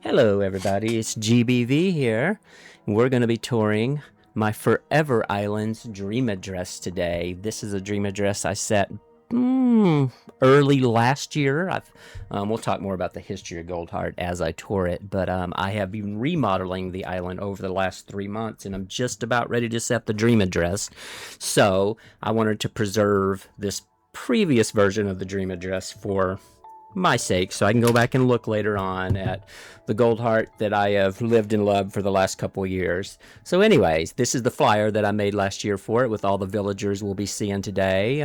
Hello everybody, it's GBV here. We're going to be touring my Forever Islands dream address today. This is a dream address I set early last year. We'll talk more about the history of Goldheart as I tour it, but I have been remodeling the island over the last 3 months, and I'm just about ready to set the dream address. So I wanted to preserve this previous version of the dream address for my sake, so I can go back and look later on at the Goldheart that I have lived and loved for the last couple of years. So anyways, this is the flyer that I made last year for it with all the villagers we'll be seeing today.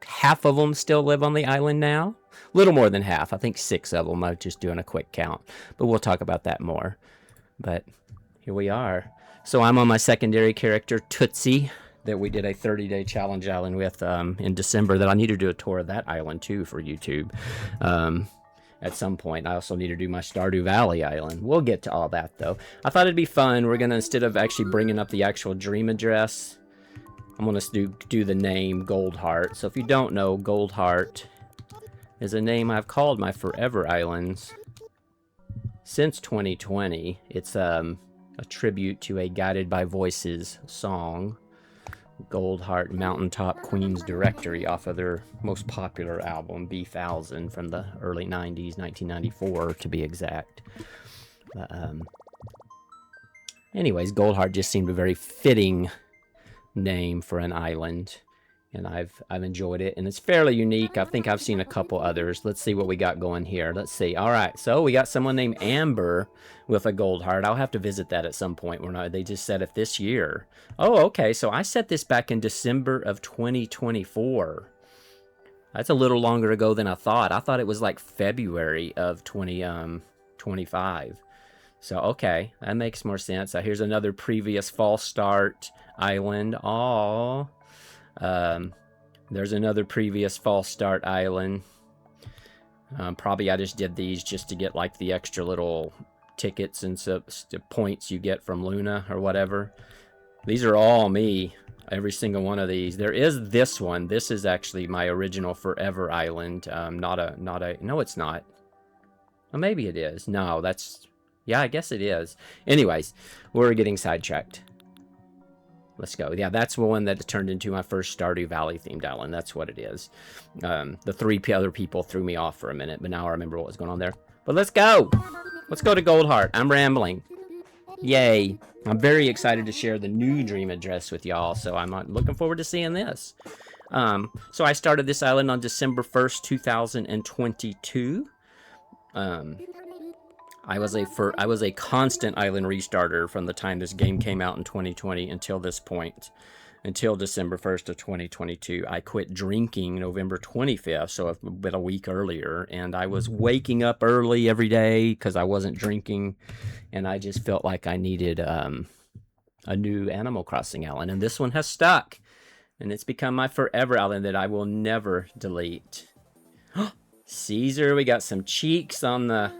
Half of them still live on the island now. A little more than half. I think 6 of them. I'm just doing a quick count, but we'll talk about that more. But here we are. So I'm on my secondary character, Tootsie, that we did a 30-day challenge island with in December, that I need to do a tour of that island too for YouTube at some point. I also need to do my Stardew Valley island. We'll get to all that though. I thought it'd be fun. We're gonna, instead of actually bringing up the actual dream address, I'm gonna do the name Goldheart. So if you don't know, Goldheart is a name I've called my Forever Islands since 2020. It's a tribute to a Guided by Voices song, Goldheart Mountaintop Queen's Directory, off of their most popular album, B1000, from the early 90s, 1994 to be exact. Anyways, Goldheart just seemed a very fitting name for an island, and I've enjoyed it, and it's fairly unique. I think I've seen a couple others. Let's see what we got going here. Let's see. All right, so we got someone named Amber with a Goldheart. I'll have to visit that at some point. They just said it this year. Oh, okay, so I set this back in December of 2024. That's a little longer ago than I thought. I thought it was like February of 2025. So, okay, that makes more sense. Here's another previous false start island. Aww. There's another previous false start island. Probably I just did these just to get like the extra little tickets and points you get from Luna or whatever. These are all me, every single one of these. There is this one. This is actually my original Forever Island. No, it's not. Well, maybe it is. No, yeah, I guess it is. Anyways, we're getting sidetracked. Let's go. Yeah, that's the one that turned into my first Stardew Valley themed island. That's what it is. The 3 other people threw me off for a minute, but now I remember what was going on there. But let's go. Let's go to Goldheart. I'm rambling. Yay. I'm very excited to share the new dream address with y'all, so I'm looking forward to seeing this. So I started this island on December 1st, 2022. I was a constant island restarter from the time this game came out in 2020 until this point, until December 1st of 2022. I quit drinking November 25th, so a week earlier, and I was waking up early every day because I wasn't drinking, and I just felt like I needed a new Animal Crossing island, and this one has stuck, and it's become my forever island that I will never delete. Caesar, we got some cheeks on the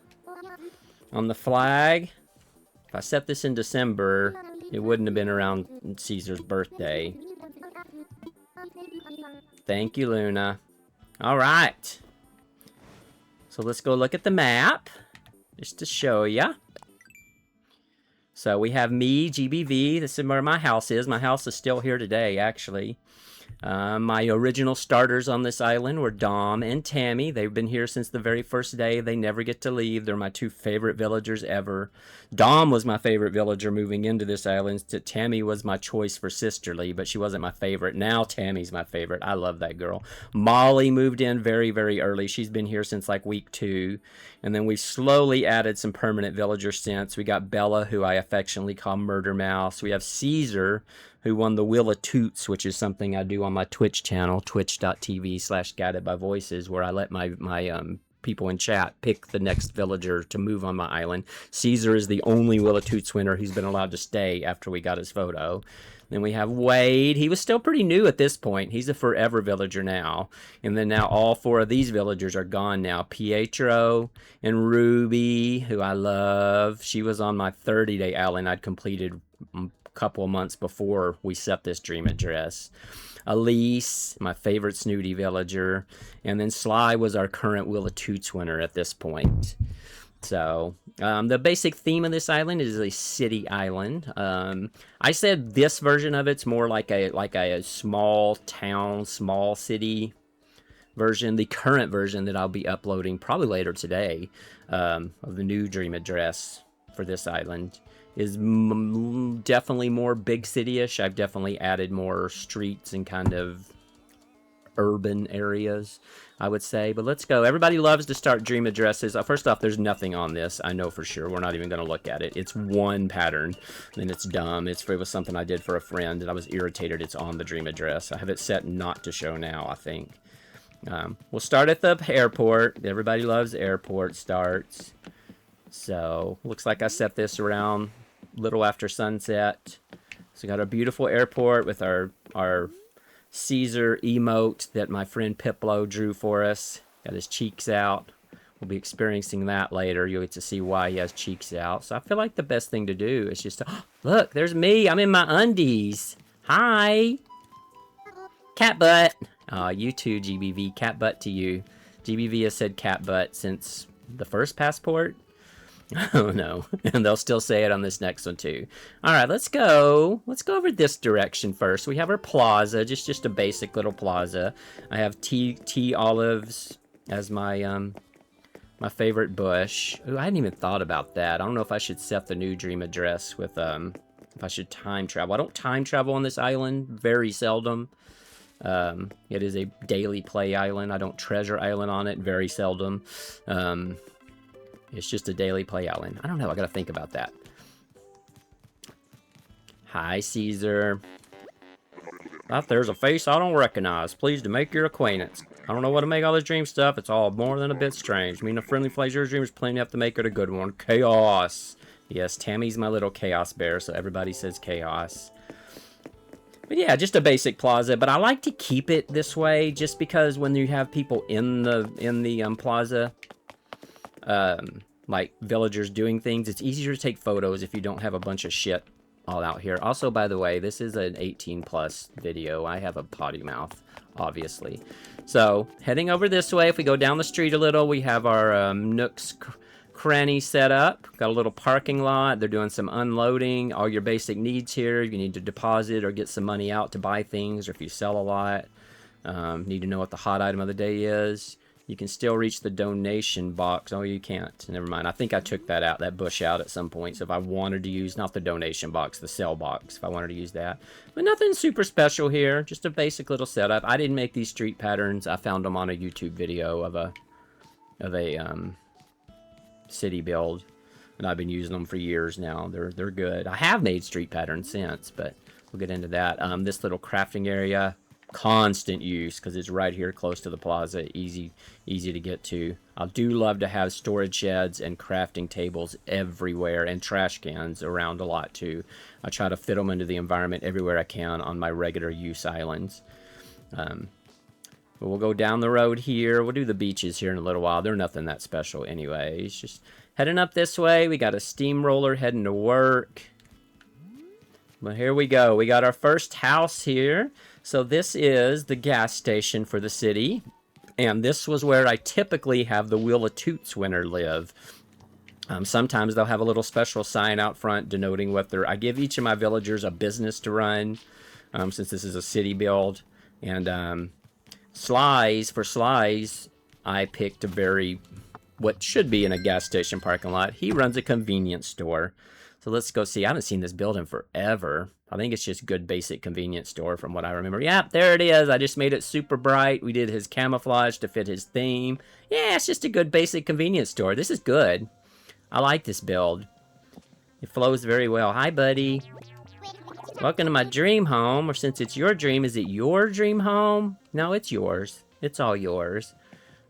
flag. If I set this in December, it wouldn't have been around Caesar's birthday. Thank you, Luna. All right. So let's go look at the map, just to show ya. So we have me, GBV. This is where my house is. My house is still here today, actually. My original starters on this island were Dom and Tammy. They've been here since the very first day. They never get to leave. They're my 2 favorite villagers ever. Dom was my favorite villager moving into this island. Tammy was my choice for sisterly, but she wasn't my favorite. Now Tammy's my favorite. I love that girl. Molly moved in very, very early. She's been here since like week 2. And then we slowly added some permanent villagers since. We got Bella, who I affectionately call Murder Mouse. We have Caesar, who won the Wheel of Toots, which is something I do on my Twitch channel, twitch.tv/guidedbyvoices, where I let my people in chat pick the next villager to move on my island. Caesar is the only Wheel of Toots winner who's been allowed to stay after we got his photo. Then we have Wade. He was still pretty new at this point. He's a forever villager now. And then now all 4 of these villagers are gone now. Pietro and Ruby, who I love. She was on my 30-day island I'd completed couple of months before we set this dream address. Elise, my favorite snooty villager, and then Sly was our current Wheel of Toots winner at this point. So the basic theme of this island is a city island. I said this version of it's more like a small town, small city version. The current version that I'll be uploading probably later today of the new dream address for this island is definitely more big city-ish. I've definitely added more streets and kind of urban areas, I would say. But let's go. Everybody loves to start dream addresses. First off, there's nothing on this. I know for sure. We're not even going to look at it. It's one pattern, and it's dumb. It was something I did for a friend, and I was irritated it's on the dream address. I have it set not to show now, I think. We'll start at the airport. Everybody loves airport starts. So, looks like I set this around a little after sunset. So, we got our beautiful airport with our Caesar emote that my friend Piplo drew for us. Got his cheeks out. We'll be experiencing that later. You'll get to see why he has cheeks out. So I feel like the best thing to do is just to, look, there's me. I'm in my undies. Hi. Cat butt. You too, GBV. Cat butt to you. GBV has said cat butt since the first passport. Oh no, and they'll still say it on this next one too. All right, let's go. Let's go over this direction first. We have our plaza, just a basic little plaza. I have tea olives as my my favorite bush. Ooh, I hadn't even thought about that. I don't know if I should set the new dream address with if I should time travel. I don't time travel on this island, very seldom. It is a daily play island. I don't treasure island on it, very seldom. It's just a daily play island. I don't know. I gotta think about that. Hi, Caesar. Out there's a face I don't recognize. Pleased to make your acquaintance. I don't know what to make all this dream stuff. It's all more than a bit strange. Me and a friendly pleasure dream is plain enough to make it a good one. Chaos. Yes, Tammy's my little chaos bear, so everybody says chaos. But yeah, just a basic plaza. But I like to keep it this way, just because when you have people in the plaza, like villagers doing things, it's easier to take photos if you don't have a bunch of shit all out here. Also, by the way, this is an 18+ video. I have a potty mouth, obviously. So heading over this way, if we go down the street a little, we have our Nooks cranny set up. Got a little parking lot. They're doing some unloading. All your basic needs here. You need to deposit or get some money out to buy things, or if you sell a lot, need to know what the hot item of the day is. You can still reach the donation box. Oh, you can't. Never mind. I think I took that bush out at some point. So if I wanted to use, not the donation box, the sell box, if I wanted to use that. But nothing super special here. Just a basic little setup. I didn't make these street patterns. I found them on a YouTube video of a city build. And I've been using them for years now. They're good. I have made street patterns since, but we'll get into that. This little crafting area, constant use because it's right here close to the plaza, easy to get to. I do love to have storage sheds and crafting tables everywhere, and trash cans around a lot too. I try to fit them into the environment everywhere I can on my regular use islands. But we'll go down the road here. We'll do the beaches here in a little while. They're nothing that special anyways. Just heading up this way. We got a steamroller heading to work. Well, here we go. We got our first house here. So this is the gas station for the city, and this was where I typically have the Wheel of Toots winner live. Sometimes they'll have a little special sign out front denoting what I give each of my villagers a business to run, since this is a city build. And for Sly's, I picked what should be in a gas station parking lot. He runs a convenience store. So let's go see. I haven't seen this building forever. I think it's just good basic convenience store from what I remember. Yep, there it is. I just made it super bright. We did his camouflage to fit his theme. Yeah, it's just a good basic convenience store. This is good. I like this build. It flows very well. Hi, buddy. Welcome to my dream home. Or since it's your dream, is it your dream home? No, it's yours. It's all yours.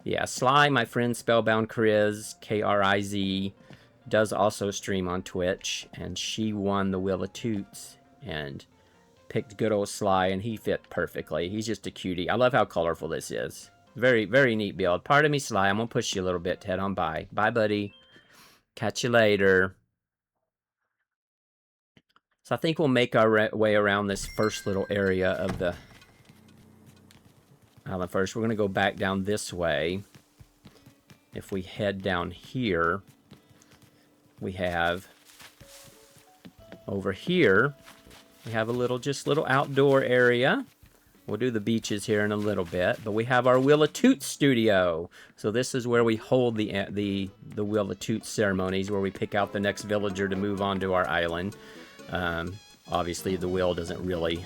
Yeah, Sly, my friend Spellbound Kriz, Kriz, does also stream on Twitch, and she won the Wheel of Toots and picked good old Sly, and he fit perfectly. He's just a cutie. I love how colorful this is. Very, very neat build. Pardon me, Sly. I'm going to push you a little bit to head on by. Bye, buddy. Catch you later. So I think we'll make our way around this first little area of the island first. We're going to go back down this way. If we head down here, we have over here, we have a little, just little outdoor area. We'll do the beaches here in a little bit, but we have our Wheel of Toot studio. So this is where we hold the Wheel of Toot ceremonies, where we pick out the next villager to move on to our island. Obviously, the wheel doesn't really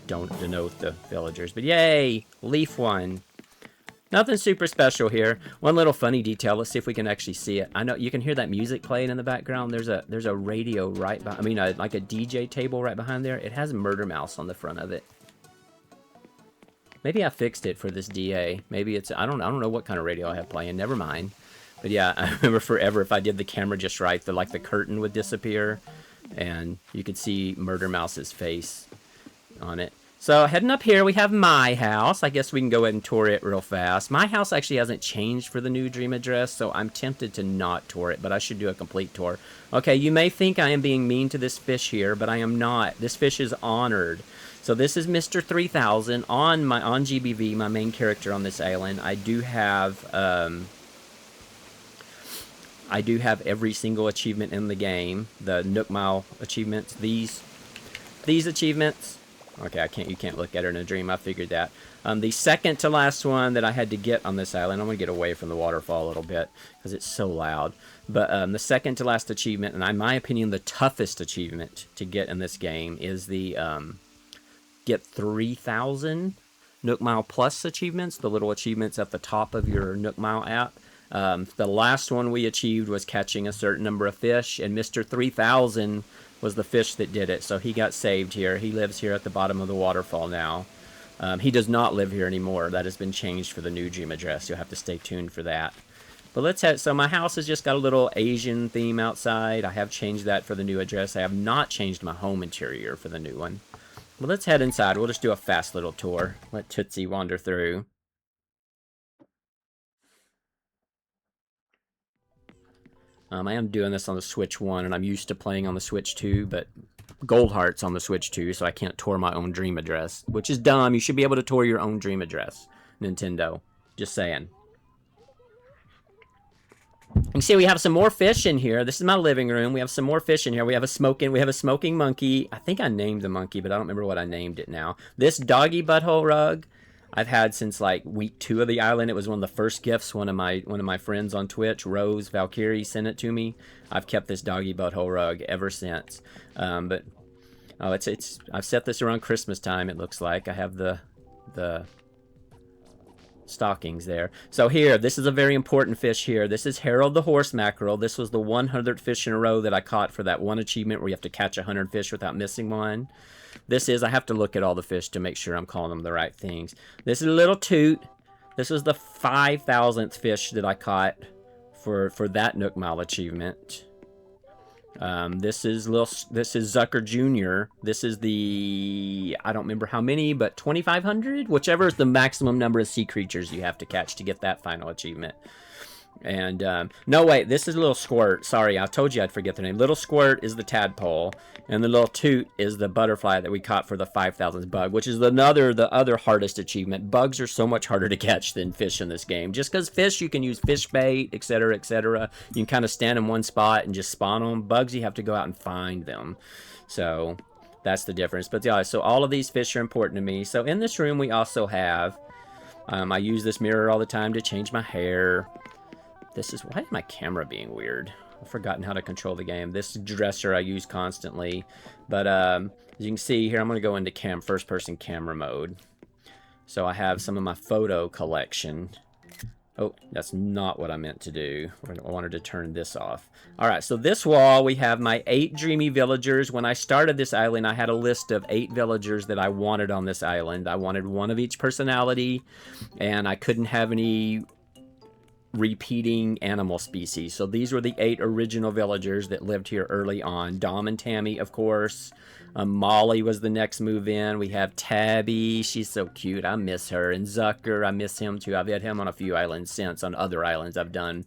denote the villagers, but yay, leaf one. Nothing super special here. One little funny detail. Let's see if we can actually see it. I know you can hear that music playing in the background. There's a radio right behind. I mean, like a DJ table right behind there. It has Murder Mouse on the front of it. Maybe I fixed it for this DA. Maybe it's I don't know what kind of radio I have playing. Never mind. But yeah, I remember forever if I did the camera just right, the curtain would disappear, and you could see Murder Mouse's face on it. So heading up here, we have my house. I guess we can go ahead and tour it real fast. My house actually hasn't changed for the new Dream Address, so I'm tempted to not tour it, but I should do a complete tour. Okay, you may think I am being mean to this fish here, but I am not. This fish is honored. So this is Mr. 3000 on GBV, my main character on this island. I do have every single achievement in the game. The Nook Mile achievements, these achievements. Okay, you can't look at her in a dream. I figured that. The second to last one that I had to get on this island, I'm going to get away from the waterfall a little bit because it's so loud. But the second to last achievement, and in my opinion, the toughest achievement to get in this game is the get 3,000 Nook Mile Plus achievements, the little achievements at the top of your Nook Mile app. The last one we achieved was catching a certain number of fish, and Mr. 3000 was the fish that did it, so he got saved here. He lives here at the bottom of the waterfall now. He does not live here anymore. That has been changed for the new Dream Address. You'll have to stay tuned for that. But let's head. So my house has just got a little Asian theme outside. I have changed that for the new address. I have not changed my home interior for the new one. Well, let's head inside. We'll just do a fast little tour. Let Tootsie wander through. I am doing this on the Switch 1, and I'm used to playing on the Switch 2, but Goldheart's on the Switch 2, so I can't tour my own Dream Address, which is dumb. You should be able to tour your own Dream Address, Nintendo. Just saying. You see, we have some more fish in here. This is my living room. We have some more fish in here. We have a smoking monkey. I think I named the monkey, but I don't remember what I named it now. This doggy butthole rug I've had since like week 2 of the island. It was one of the first gifts. One of my friends on Twitch, Rose Valkyrie, sent it to me. I've kept this doggy butthole rug ever since. But I've set this around Christmas time. It looks like I have the stockings there. So here, this is a very important fish here. This is Harold the horse mackerel. This was the 100th fish in a row that I caught for that one achievement where you have to catch 100 fish without missing one. This is, I have to look at all the fish to make sure I'm calling them the right things. This is a little Toot. This is the 5,000th fish that I caught for that Nook Mile achievement. This is Zucker Jr. This is the, I don't remember how many, but 2,500? Whichever is the maximum number of sea creatures you have to catch to get that final achievement. And, no, wait, this is Little Squirt. Sorry, I told you I'd forget the name. Little Squirt is the tadpole, and the Little Toot is the butterfly that we caught for the 5,000th bug, which is the other hardest achievement. Bugs are so much harder to catch than fish in this game. Just because fish, you can use fish bait, etc., etc. You can kind of stand in one spot and just spawn them. Bugs, you have to go out and find them. So that's the difference. But yeah, so all of these fish are important to me. So in this room, we also have, I use this mirror all the time to change my hair. This is, why is my camera being weird? I've forgotten how to control the game. This dresser I use constantly. But as you can see here, I'm going to go into first person camera mode. So I have some of my photo collection. Oh, that's not what I meant to do. I wanted to turn this off. Alright, so this wall, we have my 8 dreamy villagers. When I started this island, I had a list of 8 villagers that I wanted on this island. I wanted one of each personality, and I couldn't have any repeating animal species. So these were the 8 original villagers that lived here early on. Dom and Tammy, of course. Molly was the next move in. We have Tabby. She's so cute. I miss her. And Zucker, I miss him too. I've had him on a few islands since, on other islands I've done.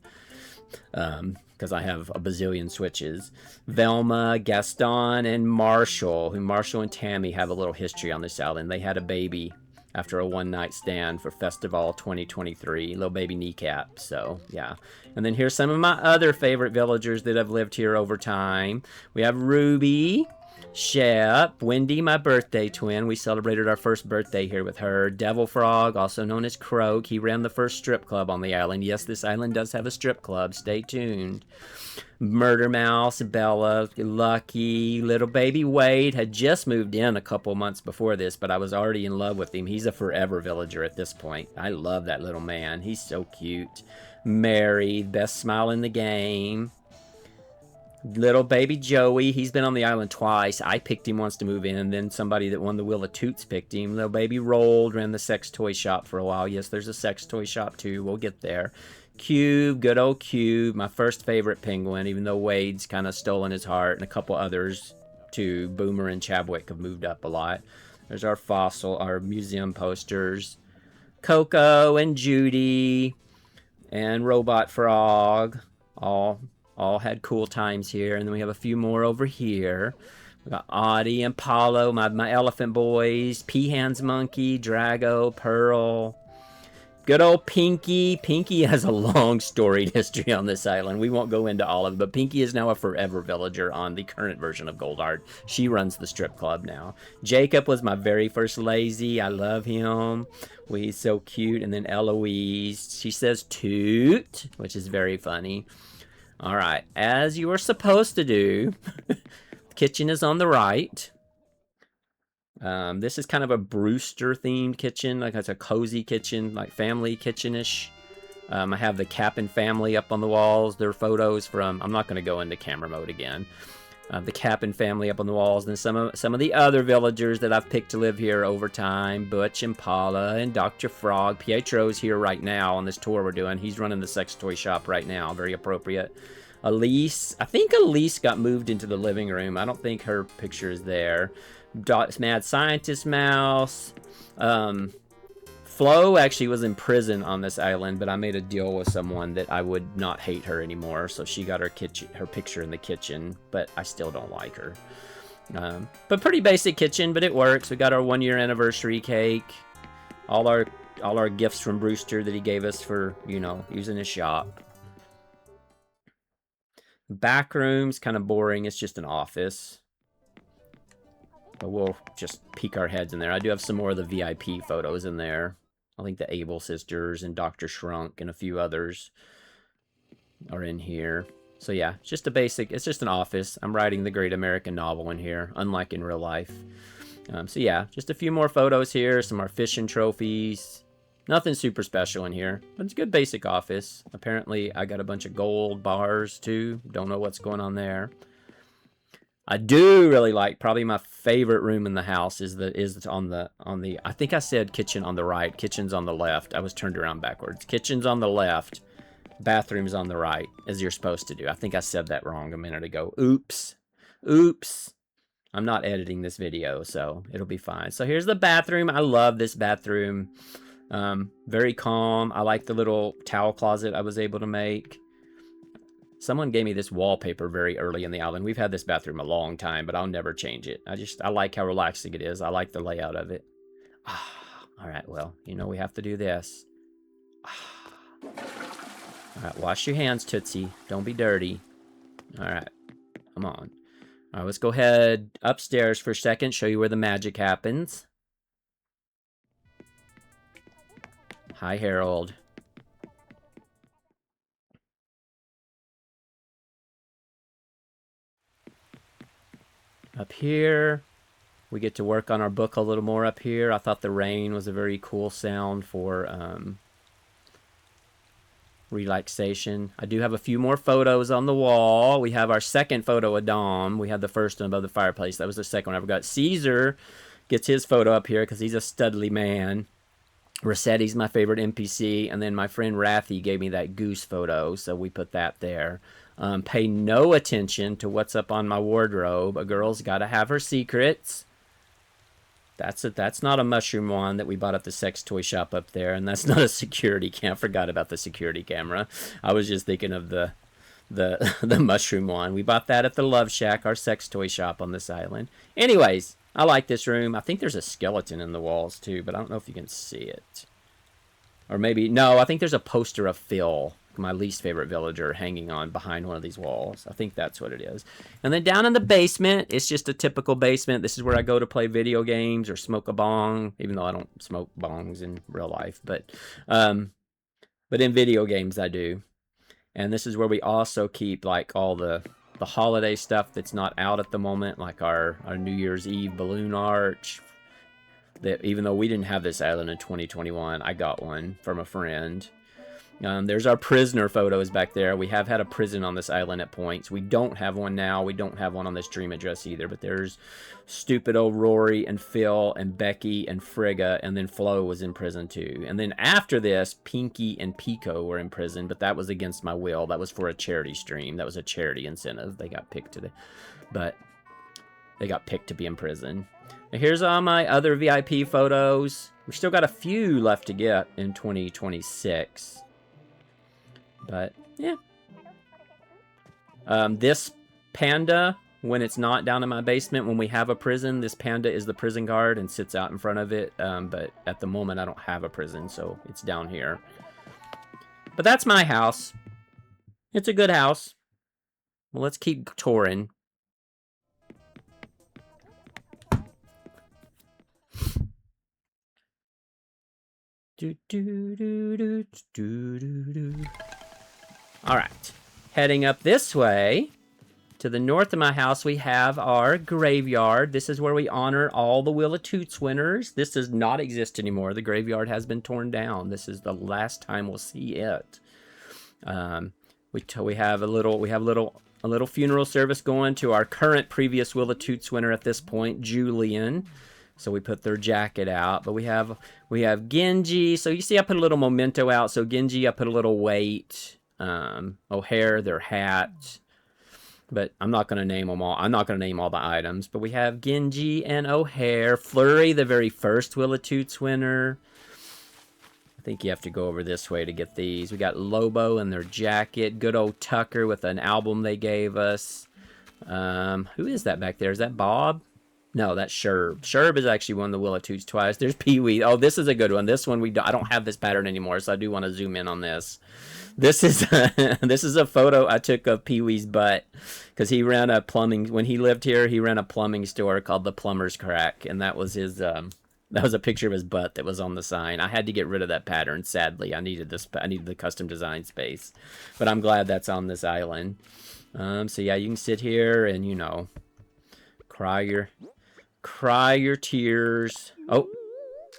Because I have a bazillion switches. Velma, Gaston, and Marshall. Who Marshall and Tammy have a little history on this island. They had a baby after a one-night stand for Festival 2023. Little baby kneecap, so yeah. And then here's some of my other favorite villagers that have lived here over time. We have Ruby, Shep, Wendy, my birthday twin. We celebrated our first birthday here with her. Devil Frog, also known as Croak. He ran the first strip club on the island. Yes, this island does have a strip club. Stay tuned. Murder Mouse, Bella, Lucky, little baby Wade had just moved in a couple months before this, but I was already in love with him. He's a forever villager at this point. I love that little man. He's so cute. Mary, best smile in the game. Little baby Joey, he's been on the island twice. I picked him once to move in, then somebody that won the Wheel of Toots picked him. Little baby Rolled, ran the sex toy shop for a while. Yes, there's a sex toy shop too. We'll get there. Cube, good old Cube, my first favorite penguin, even though Wade's kind of stolen his heart, and a couple others too. Boomer and Chabwick have moved up a lot. There's our fossil, our museum posters. Coco and Judy and Robot Frog, all had cool times here. And then we have a few more over here. We got Audie and Paulo, my elephant boys, Peahan's monkey, Drago, Pearl. Good old Pinky. Pinky has a long storied history on this island. We won't go into all of it, but Pinky is now a forever villager on the current version of Goldheart. She runs the strip club now. Jacob was my very first lazy. I love him. He's so cute. And then Eloise, she says toot, which is very funny. All right, as you are supposed to do, the kitchen is on the right. This is kind of a Brewster themed kitchen, like it's a cozy kitchen, like family kitchen-ish. I have the Cap'n family up on the walls. Their photos from, I'm not going to go into camera mode again. The Cap'n family up on the walls, and some of the other villagers that I've picked to live here over time. Butch and Paula and Dr. Frog. Pietro's here right now on this tour we're doing. He's running the sex toy shop right now. Very appropriate. Elise, I think Elise got moved into the living room. I don't think her picture is there. Mad Scientist Mouse. Flo actually was in prison on this island, but I made a deal with someone that I would not hate her anymore, so she got her picture in the kitchen, but I still don't like her. But pretty basic kitchen, but it works. We got our 1-year anniversary cake. All our gifts from Brewster that he gave us for, you know, using his shop. Back room's kind of boring. It's just an office. But we'll just peek our heads in there. I do have some more of the VIP photos in there. I think the Abel sisters and Dr. Shrunk and a few others are in here. So yeah, it's just a basic, it's just an office. I'm writing the great American novel in here, unlike in real life. So yeah, just a few more photos here, some more fishing trophies. Nothing super special in here, but it's a good basic office. Apparently, I got a bunch of gold bars too. Don't know what's going on there. I do really like, probably my favorite room in the house is on the I think I said kitchen on the right, kitchen's on the left. I was turned around backwards. Kitchen's on the left, bathroom's on the right, as you're supposed to do. I think I said that wrong a minute ago. Oops. Oops. I'm not editing this video, so it'll be fine. So here's the bathroom. I love this bathroom. Very calm. I like the little towel closet I was able to make. Someone gave me this wallpaper very early in the island. We've had this bathroom a long time, but I'll never change it. I like how relaxing it is. I like the layout of it. All right, well, you know we have to do this. All right, wash your hands, Tootsie. Don't be dirty. All right, come on. All right, let's go ahead upstairs for a second, show you where the magic happens. Hi, Harold. Up here, we get to work on our book a little more up here. I thought the rain was a very cool sound for relaxation. I do have a few more photos on the wall. We have our second photo of Dom. We had the first one above the fireplace. That was the second one I forgot. Caesar gets his photo up here because he's a studly man. Rossetti's my favorite NPC. And then my friend Rathy gave me that goose photo, so we put that there. Pay no attention to what's up on my wardrobe. A girl's got to have her secrets. That's not a mushroom wand that we bought at the sex toy shop up there, and that's not a security cam. Forgot about the security camera. I was just thinking of the mushroom wand. We bought that at the Love Shack, our sex toy shop on this island. Anyways, I like this room. I think there's a skeleton in the walls too, but I don't know if you can see it. Or maybe, no, I think there's a poster of Phil, my least favorite villager, hanging on behind one of these walls. I think that's what it is. And then down in the basement, it's just a typical basement. This is where I go to play video games or smoke a bong, even though I don't smoke bongs in real life. But in video games, I do. And this is where we also keep like all the holiday stuff that's not out at the moment, like our New Year's Eve balloon arch. That even though we didn't have this island in 2021, I got one from a friend. There's our prisoner photos back there. We have had a prison on this island at points. We don't have one now. We don't have one on this dream address either. But there's stupid old Rory and Phil and Becky and Frigga, and then Flo was in prison too. And then after this, Pinky and Pico were in prison, but that was against my will. That was for a charity stream. That was a charity incentive. They got picked to be in prison. Now here's all my other VIP photos. We've still got a few left to get in 2026. But, yeah. This panda, when it's not down in my basement, when we have a prison, this panda is the prison guard and sits out in front of it. But at the moment, I don't have a prison, so it's down here. But that's my house. It's a good house. Well, let's keep touring. All right, heading up this way to the north of my house, we have our graveyard. This is where we honor all the Wheel of Toots winners. This does not exist anymore. The graveyard has been torn down. This is the last time we'll see it. We have a little funeral service going to our current previous Wheel of Toots winner at this point, Julian. So we put their jacket out, but we have Genji. So you see, I put a little memento out. So Genji, I put a little weight. O'Hare, their hat. But I'm not going to name them all. I'm not going to name all the items. But we have Genji and O'Hare. Flurry, the very first Wheel of Toots winner. I think you have to go over this way to get these. We got Lobo and their jacket. Good old Tucker with an album they gave us. Who is that back there? Is that Bob? No, that's Sherb. Sherb is actually won the Wheel of Toots twice. There's Pee-wee. Oh, this is a good one. This one I don't have this pattern anymore, so I do want to zoom in on this. This is a photo I took of Pee-wee's butt because he ran a plumbing. When he lived here, he ran a plumbing store called the Plumber's Crack, and that was his. That was a picture of his butt that was on the sign. I had to get rid of that pattern. Sadly, I needed the custom design space, but I'm glad that's on this island. So yeah, you can sit here and cry your tears. Oh,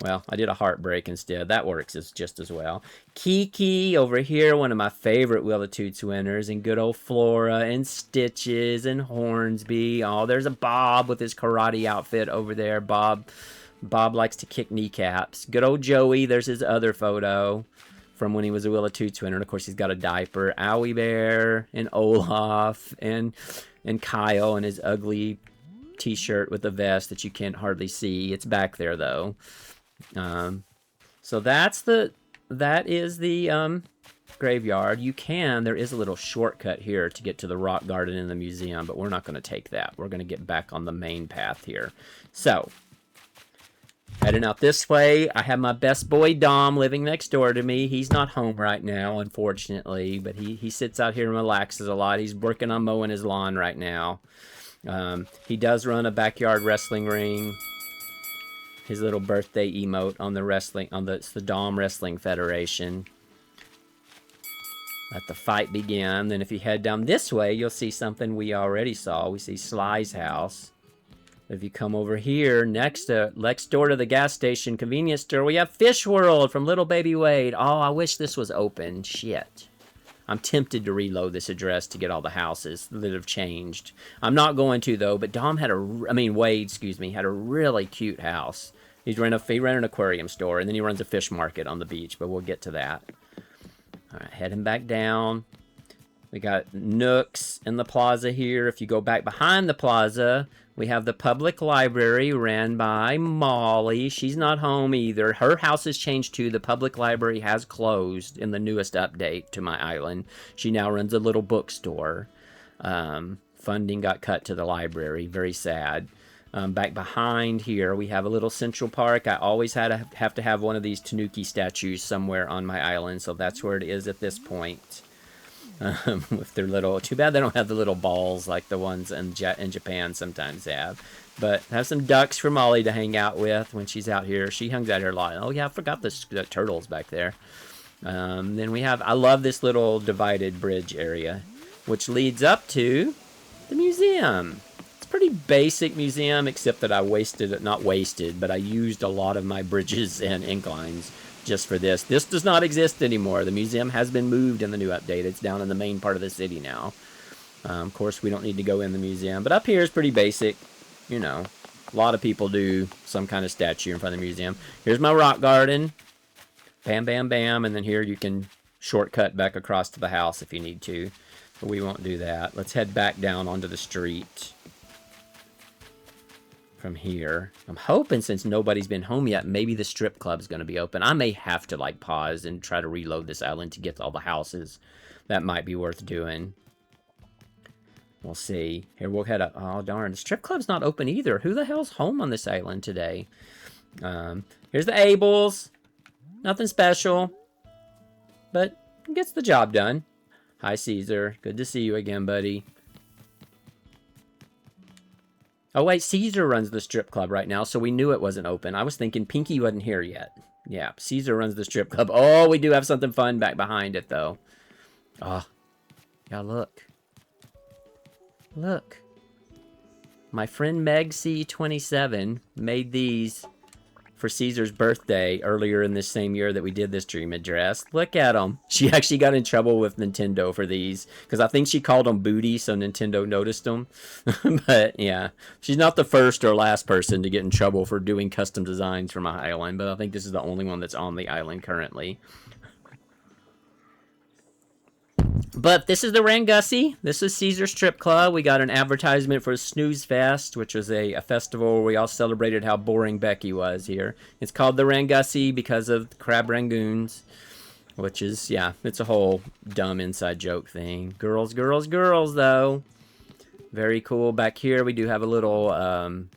well, I did a heartbreak instead. That works just as well. Kiki over here, one of my favorite Wheel of Toots winners, and good old Flora and Stitches and Hornsby. Oh, there's a Bob with his karate outfit over there. Bob likes to kick kneecaps. Good old Joey, there's his other photo from when he was a Wheel of Toots winner. And of course, he's got a diaper. Owie Bear and Olaf and Kyle and his ugly t-shirt with a vest that you can't hardly see. It's back there though. So that is the graveyard. There is a little shortcut here to get to the rock garden in the museum, but we're not going to take that. We're going to get back on the main path here. So heading out this way, I have my best boy Dom living next door to me. He's not home right now, unfortunately, but he sits out here and relaxes a lot. He's working on mowing his lawn right now. He does run a backyard wrestling ring. His little birthday emote on the Dom Wrestling Federation. Let the fight begin. Then if you head down this way, you'll see something we already saw. We see Sly's house. If you come over here, next door to the gas station convenience store, we have Fish World from Little Baby Wade. Oh, I wish this was open. Shit. I'm tempted to reload this address to get all the houses that have changed. I'm not going to, though, but Wade, had a really cute he ran an aquarium store, and then he runs a fish market on the beach, but we'll get to that. All right, heading back down. We got Nooks in the plaza here. If you go back behind the plaza, we have the public library ran by Molly. She's not home either. Her house has changed too. The public library has closed in the newest update to my island. She now runs a little bookstore. Funding got cut to the library. Very sad. Back behind here, we have a little Central Park. I always have to have one of these Tanuki statues somewhere on my island, so that's where it is at this point. With their little, too bad they don't have the little balls like the ones in Japan sometimes have. But have some ducks for Molly to hang out with when she's out here. She hangs out here a lot. Oh yeah, I forgot the turtles back there. Then we have, I love this little divided bridge area, which leads up to the museum. It's a pretty basic museum, except that I not wasted, but I used a lot of my bridges and inclines just for this. This does not exist anymore. The museum has been moved in the new update. It's down in the main part of the city now. Of course, we don't need to go in the museum, but up here is pretty basic. You know, a lot of people do some kind of statue in front of the museum. Here's my rock garden. Bam, bam, bam. And then here you can shortcut back across to the house if you need to. But we won't do that. Let's head back down onto the street from here. I'm hoping, since nobody's been home yet, maybe the strip club's going to be open. I may have to, like, pause and try to reload this island to get to all the houses. That might be worth doing. We'll see. Here, we'll head up. Oh, darn. The strip club's not open either. Who the hell's home on this island today? Here's the Abels. Nothing special, but gets the job done. Hi, Caesar. Good to see you again, buddy. Oh, wait. Caesar runs the strip club right now, so we knew it wasn't open. I was thinking Pinky wasn't here yet. Yeah, Caesar runs the strip club. Oh, we do have something fun back behind it, though. Oh, yeah, look. Look. My friend Meg C27 made these for Caesar's birthday earlier in this same year that we did this dream address. Look at them. She actually got in trouble with Nintendo for these because I think she called them booty, so Nintendo noticed them. But yeah, she's not the first or last person to get in trouble for doing custom designs for my island, but I think this is the only one that's on the island currently. But this is the Rangussie. This is Caesar Strip Club. We got an advertisement for Snooze Fest, which was a festival where we all celebrated how boring Becky was here. It's called the Rangussie because of Crab Rangoons, which is, yeah, it's a whole dumb inside joke thing. Girls, girls, girls, though. Very cool. Back here, we do have a little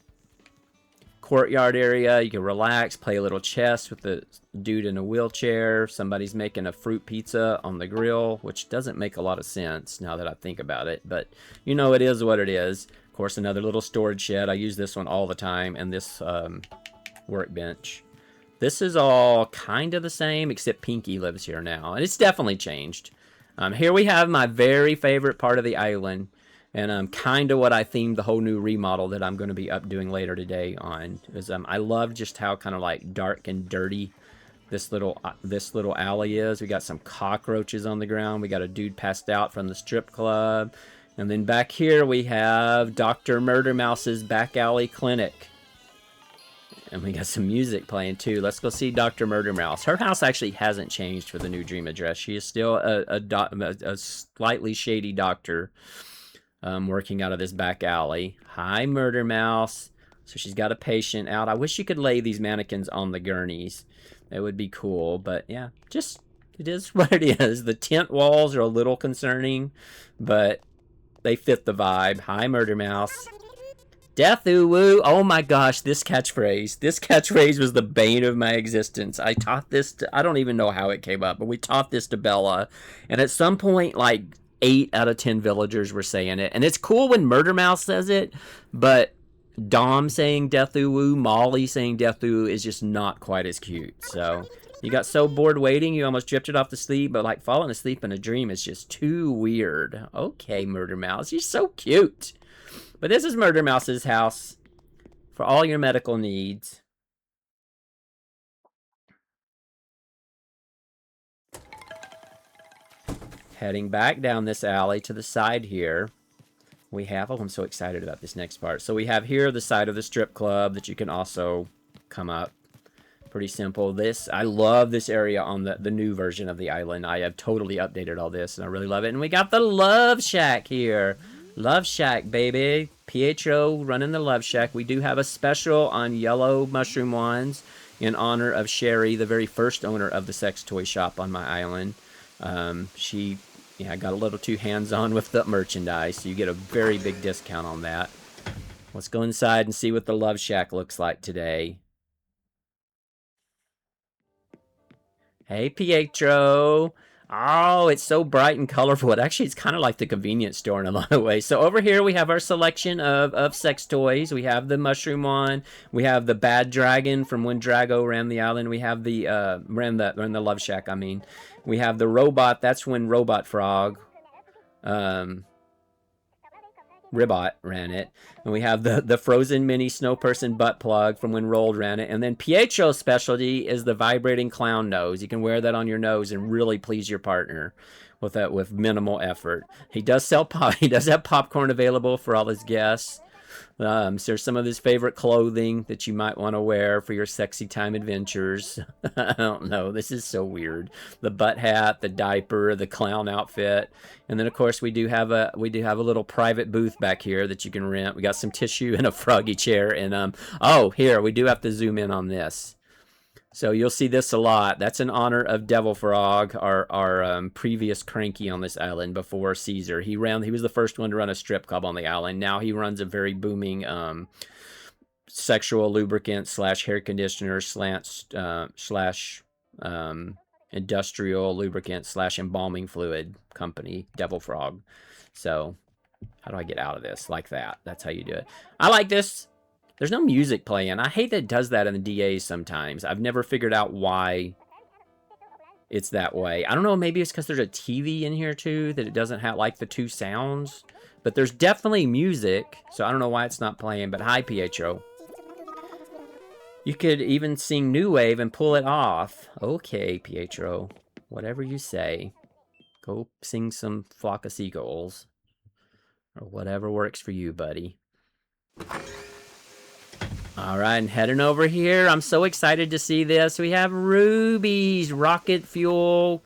courtyard area. You can relax, play a little chess with the dude in a wheelchair. Somebody's making a fruit pizza on the grill, which doesn't make a lot of sense now that I think about it, but you know, it is what it is. Of course, another little storage shed. I use this one all the time, and this workbench. This is all kind of the same, except Pinky lives here now, and it's definitely changed. Here we have my very favorite part of the island, and kind of what I themed the whole new remodel that I'm going to be doing later today on. Is I love just how kind of like dark and dirty this little alley is. We got some cockroaches on the ground. We got a dude passed out from the strip club, and then back here we have Dr. Murder Mouse's back alley clinic, and we got some music playing too. Let's go see Dr. Murder Mouse. Her house actually hasn't changed for the new dream address. She is still a slightly shady doctor. Working out of this back alley. Hi, Murder Mouse. So she's got a patient out. I wish you could lay these mannequins on the gurneys. That would be cool. But yeah, just it is what it is. The tent walls are a little concerning, but they fit the vibe. Hi, Murder Mouse. Death Uwu. Oh my gosh, this catchphrase. This catchphrase was the bane of my existence. I taught this to, I don't even know how it came up, but we taught this to Bella. And at some point, like, 8 out of 10 villagers were saying it. And it's cool when Murder Mouse says it, but Dom saying Death Uwu, Molly saying Death Uwu is just not quite as cute. So you got so bored waiting, you almost drifted off to sleep, but like falling asleep in a dream is just too weird. Okay, Murder Mouse, you're so cute. But this is Murder Mouse's house for all your medical needs. Heading back down this alley to the side here, we have, oh, I'm so excited about this next part. So we have here the side of the strip club that you can also come up. Pretty simple. This, I love this area on the new version of the island. I have totally updated all this, and I really love it. And we got the Love Shack here. Love Shack, baby. PHO running the Love Shack. We do have a special on yellow mushroom wands in honor of Sherry, the very first owner of the sex toy shop on my island. She got a little too hands-on with the merchandise, so you get a very big discount on that. Let's go inside and see what the Love Shack looks like today. Hey, Pietro. Oh, it's so bright and colorful. Actually, it's kind of like the convenience store in a lot of ways. So over here we have our selection of sex toys. We have the mushroom one. We have the bad dragon from when Drago ran the island. We have the ran the Love Shack. I mean, we have the robot. That's when Robot Frog. Ribot ran it. And we have the frozen mini snow person butt plug from when Rolled ran it. And then Pietro's specialty is the vibrating clown nose. You can wear that on your nose and really please your partner with minimal effort. He does sell pop. He does have popcorn available for all his guests. So there's some of his favorite clothing that you might want to wear for your sexy time adventures. I don't know. This is so weird. The butt hat, the diaper, the clown outfit, and then of course we do have a little private booth back here that you can rent. We got some tissue and a froggy chair, and oh, here we do have to zoom in on this. So you'll see this a lot. That's in honor of Devil Frog, our previous cranky on this island before Caesar. He was the first one to run a strip club on the island. Now he runs a very booming sexual lubricant / hair conditioner / industrial lubricant / embalming fluid company, Devil Frog. So how do I get out of this? Like that. That's how you do it. I like this. There's no music playing. I hate that it does that in the DAs sometimes. I've never figured out why it's that way. I don't know, maybe it's because there's a TV in here too, that it doesn't have like the two sounds. But there's definitely music, so I don't know why it's not playing. But hi, Pietro. You could even sing New Wave and pull it off. Okay, Pietro. Whatever you say. Go sing some Flock of Seagulls. Or whatever works for you, buddy. All right, and heading over here. I'm so excited to see this. We have Ruby's rocket fuel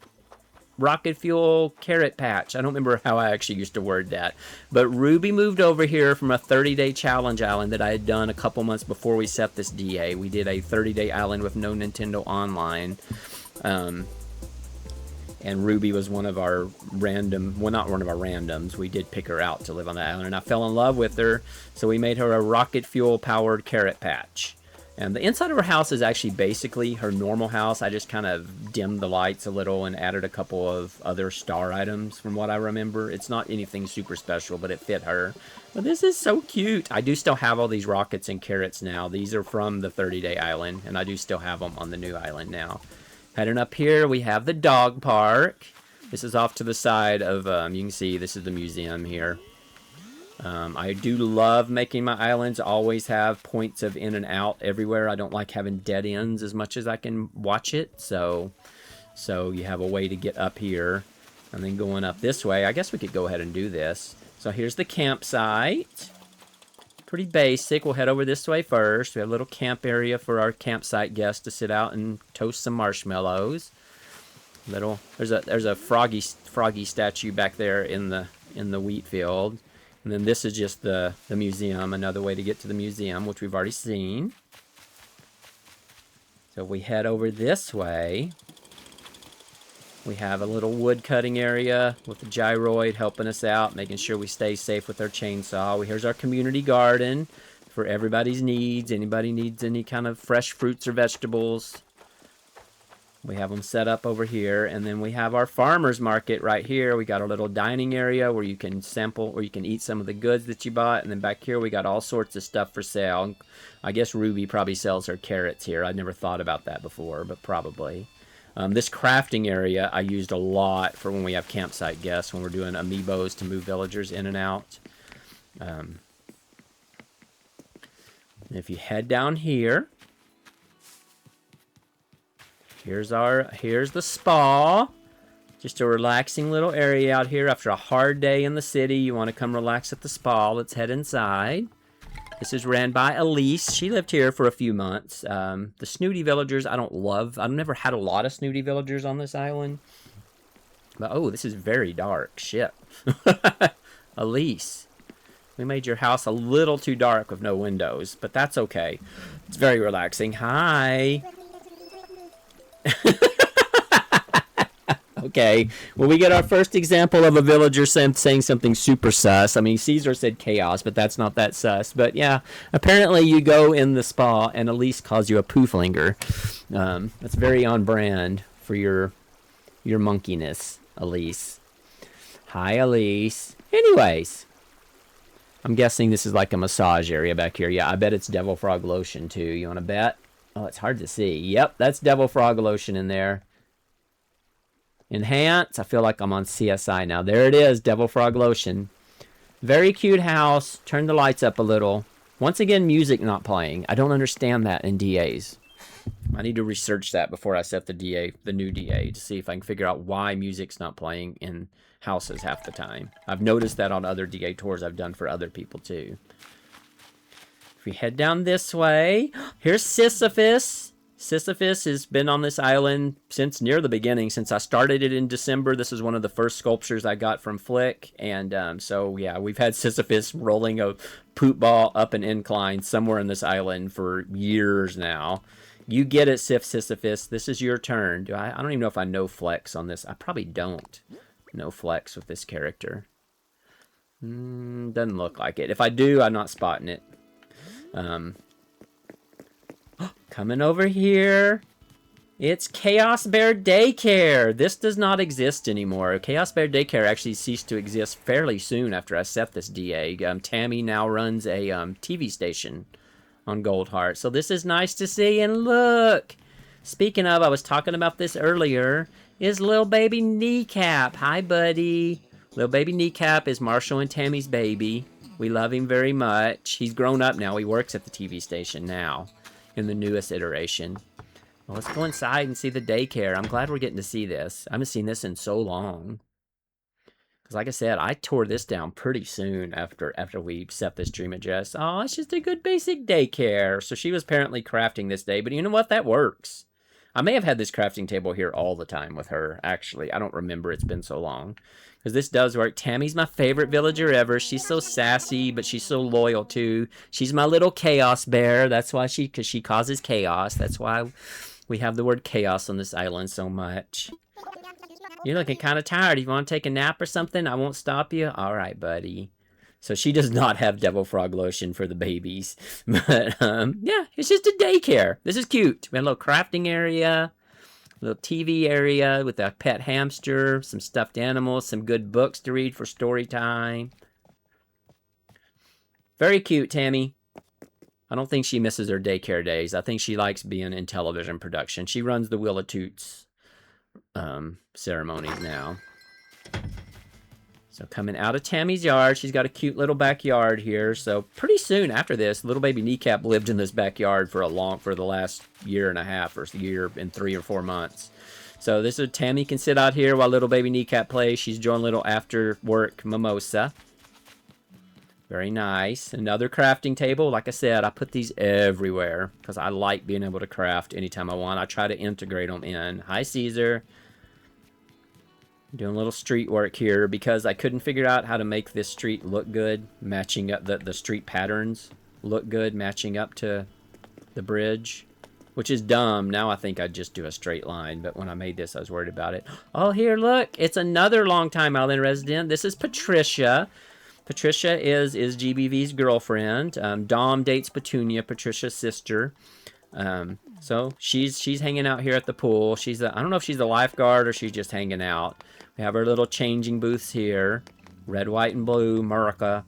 carrot patch. I don't remember how I actually used to word that. But Ruby moved over here from a 30-day challenge island that I had done a couple months before we set this DA. We did a 30-day island with no Nintendo Online. And Ruby was one of our not one of our randoms. We did pick her out to live on the island, and I fell in love with her, so we made her a rocket fuel-powered carrot patch. And the inside of her house is actually basically her normal house. I just kind of dimmed the lights a little and added a couple of other star items from what I remember. It's not anything super special, but it fit her. But this is so cute. I do still have all these rockets and carrots now. These are from the 30-day island, and I do still have them on the new island now. Heading up here, we have the dog park. This is off to the side of, you can see this is the museum here. I do love making my islands always have points of in and out everywhere. I don't like having dead ends as much as I can watch it. So you have a way to get up here. And then going up this way, I guess we could go ahead and do this. So here's the campsite. Pretty basic. We'll head over this way first. We have a little camp area for our campsite guests to sit out and toast some marshmallows. There's a froggy statue back there in the wheat field. And then this is just the museum, another way to get to the museum, which we've already seen. So if we head over this way, we have a little wood cutting area with the gyroid helping us out, making sure we stay safe with our chainsaw. Here's our community garden for everybody's needs. Anybody needs any kind of fresh fruits or vegetables, we have them set up over here. And then we have our farmer's market right here. We got a little dining area where you can sample or you can eat some of the goods that you bought. And then back here we got all sorts of stuff for sale. I guess Ruby probably sells her carrots here. I'd never thought about that before, but probably. This crafting area I used a lot for when we have campsite guests, when we're doing amiibos to move villagers in and out. If you head down here, here's the spa. Just a relaxing little area out here after a hard day in the city. You want to come relax at the spa. Let's head inside. This is ran by Elise. She lived here for a few months. The snooty villagers I don't love. I've never had a lot of snooty villagers on this island. But, oh, this is very dark. Shit. Elise, we made your house a little too dark with no windows, but that's okay. It's very relaxing. Hi. Okay. Well, we get our first example of a villager saying something super sus. I mean, Caesar said chaos, but that's not that sus. But yeah, apparently you go in the spa and Elise calls you a pooflinger. That's very on brand for your monkeyness, Elise. Hi, Elise. Anyways, I'm guessing this is like a massage area back here. Yeah, I bet it's Devil Frog lotion too. You want to bet? Oh, it's hard to see. Yep, that's Devil Frog lotion in there. Enhance. I feel like I'm on CSI now. There it is, Devil Frog lotion. Very cute house. Turn the lights up a little. Once again, music not playing. I don't understand that in DAs. I need to research that before I set the new DA, to see if I can figure out why music's not playing in houses half the time. I've noticed that on other DA tours I've done for other people too. If we head down this way, here's Sisyphus. Sisyphus has been on this island since near the beginning, since I started it in December. This is one of the first sculptures I got from Flick. And so, yeah, we've had Sisyphus rolling a poop ball up an incline somewhere in this island for years now. You get it, Sisyphus. This is your turn. I don't even know if I know Flex on this. I probably don't know Flex with this character. Doesn't look like it. If I do, I'm not spotting it. Coming over here, it's Chaos Bear Daycare. This does not exist anymore. Chaos Bear Daycare actually ceased to exist fairly soon after I set this DA. Tammy now runs a TV station on Goldheart. So this is nice to see. And look, speaking of, I was talking about this earlier, is little baby Kneecap. Hi, buddy. Little baby Kneecap is Marshall and Tammy's baby. We love him very much. He's grown up now. He works at the TV station now in the newest iteration. Well, let's go inside and see the daycare. I'm glad we're getting to see this. I haven't seen this in so long. Because like I said, I tore this down pretty soon after we set this dream address. Oh, it's just a good basic daycare. So she was apparently crafting this day, but you know what? That works. I may have had this crafting table here all the time with her, actually. I don't remember. It's been so long. Because this does work. Tammy's my favorite villager ever. She's so sassy, but she's so loyal, too. She's my little chaos bear. That's why because she causes chaos. That's why we have the word chaos on this island so much. You're looking kind of tired. You want to take a nap or something? I won't stop you. All right, buddy. So she does not have Devil Frog lotion for the babies. But, yeah, it's just a daycare. This is cute. We have a little crafting area, a little TV area with a pet hamster, some stuffed animals, some good books to read for story time. Very cute, Tammy. I don't think she misses her daycare days. I think she likes being in television production. She runs the Wheel of Toots ceremonies now. So coming out of Tammy's yard, she's got a cute little backyard here. So pretty soon after this, little baby Kneecap lived in this backyard for the last year and a half, or year and 3 or 4 months. So this is Tammy can sit out here while little baby Kneecap plays. She's enjoying a little after work mimosa. Very nice. Another crafting table. Like I said, I put these everywhere because I like being able to craft anytime I want. I try to integrate them in. Hi, Caesar. Doing a little street work here because I couldn't figure out how to make this street look good, matching up the street patterns look good, matching up to the bridge, which is dumb. Now I think I'd just do a straight line, but when I made this, I was worried about it. Oh, here, look. It's another longtime island resident. This is Patricia. Patricia is GBV's girlfriend. Dom dates Petunia, Patricia's sister. So she's hanging out here at the pool. I don't know if she's a lifeguard or she's just hanging out. We have our little changing booths here. Red, white, and blue, America.